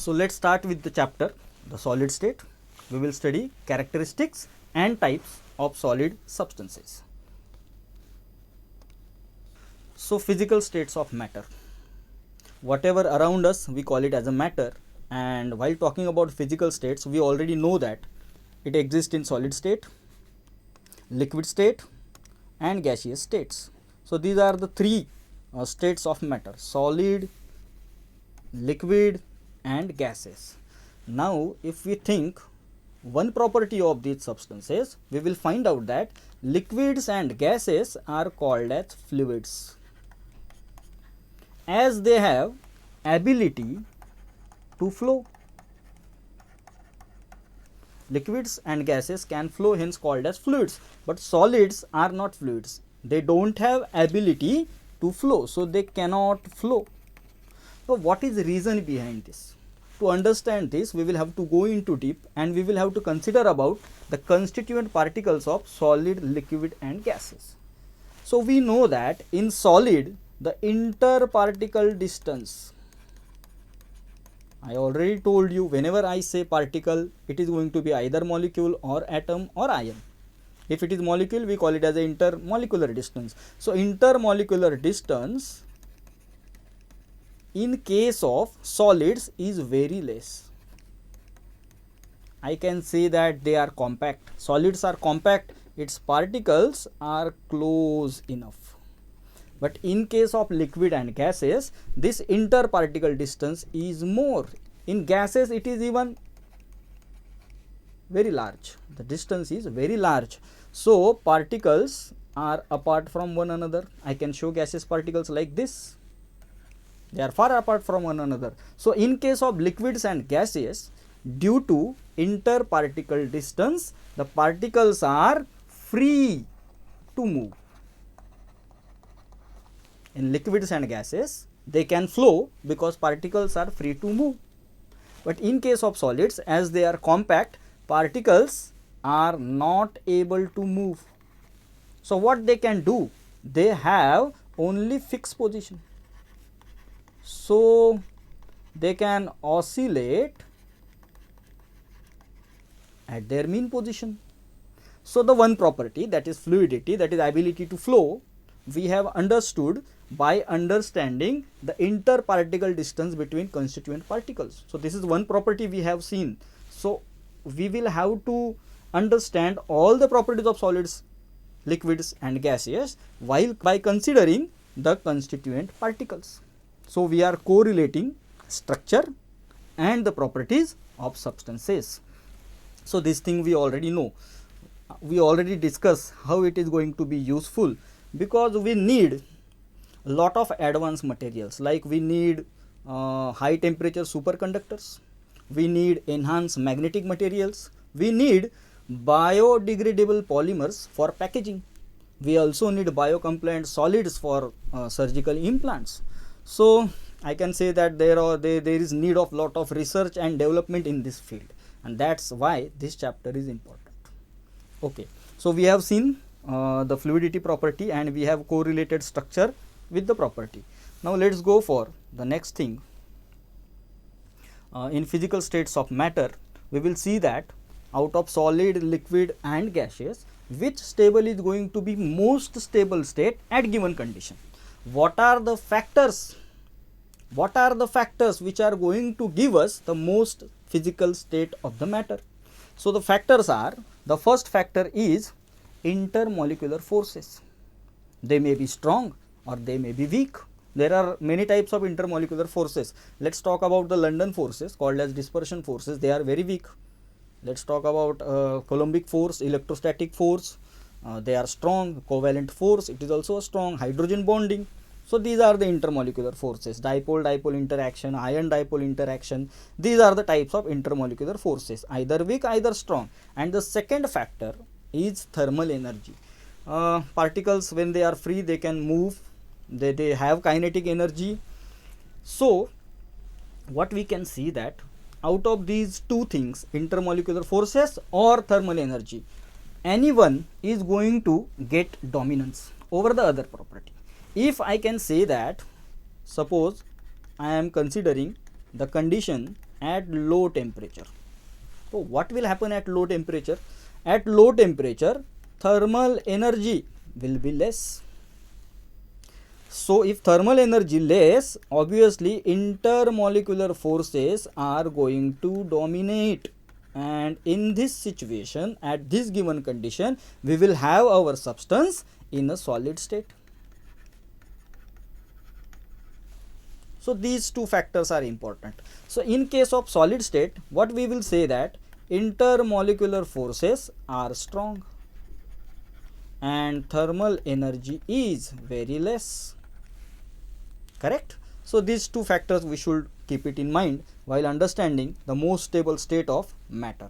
So let's start with the chapter, the solid state. We will study characteristics and types of solid substances. So physical states of matter. Whatever around us, we call it as a matter. And while talking about physical states, we already know that it exists in solid state, liquid state and gaseous states. So these are the three states of matter: solid, liquid and gases. Now if we think one property of these substances, we will find out that liquids and gases are called as fluids, as they have ability to flow. Liquids and gases can flow, hence called as fluids, but solids are not fluids. They don't have ability to flow, so they cannot flow. So what is the reason behind this? To understand this, we will have to go into deep and we will have to consider about the constituent particles of solid, liquid and gases. So we know that in solid, the interparticle distance, I already told you, whenever I say particle, it is going to be either molecule or atom or ion. If it is molecule, we call it as a intermolecular distance. So intermolecular distance in case of solids is very less. I can say that they are compact. Solids are compact, its particles are close enough. But in case of liquid and gases, this interparticle distance is more. In gases, it is even very large. The distance is very large. So particles are apart from one another. I can show gaseous particles like this. They are far apart from one another. So in case of liquids and gases, due to interparticle distance, the particles are free to move. In liquids and gases, they can flow because particles are free to move. But in case of solids, as they are compact, particles are not able to move. So what they can do? They have only fixed position. So they can oscillate at their mean position. So the one property, that is fluidity, that is ability to flow, we have understood by understanding the interparticle distance between constituent particles. So this is one property we have seen. So we will have to understand all the properties of solids, liquids and gaseous while by considering the constituent particles. So we are correlating structure and the properties of substances. So this thing we already know. We already discussed how it is going to be useful, because we need a lot of advanced materials, like we need high temperature superconductors, we need enhanced magnetic materials, we need biodegradable polymers for packaging, we also need biocompliant solids for surgical implants. So I can say that there is need of lot of research and development in this field, and that's why this chapter is important. Okay, so we have seen the fluidity property and we have correlated structure with the property. Now let's go for the next thing. In physical states of matter, we will see that out of solid, liquid and gaseous, which stable is going to be most stable state at given condition. What are the factors? What are the factors which are going to give us the most physical state of the matter? So the factors are, the first factor is intermolecular forces. They may be strong or they may be weak. There are many types of intermolecular forces. Let's talk about the London forces called as dispersion forces. They are very weak. Let's talk about Coulombic force, electrostatic force. They are strong. Covalent force, it is also strong. Hydrogen bonding. So these are the intermolecular forces. Dipole-dipole interaction, ion-dipole interaction. These are the types of intermolecular forces, either weak, either strong. And the second factor is thermal energy. Particles, when they are free, they can move. They have kinetic energy. So what we can see that out of these two things, intermolecular forces or thermal energy, anyone is going to get dominance over the other property. If I can say that, suppose I am considering the condition at low temperature. So what will happen at low temperature? At low temperature, thermal energy will be less. So if thermal energy less, obviously intermolecular forces are going to dominate, and in this situation, at this given condition, we will have our substance in a solid state. So these two factors are important. So in case of solid state, what we will say that intermolecular forces are strong and thermal energy is very less. Correct? So these two factors we should keep it in mind while understanding the most stable state of matter.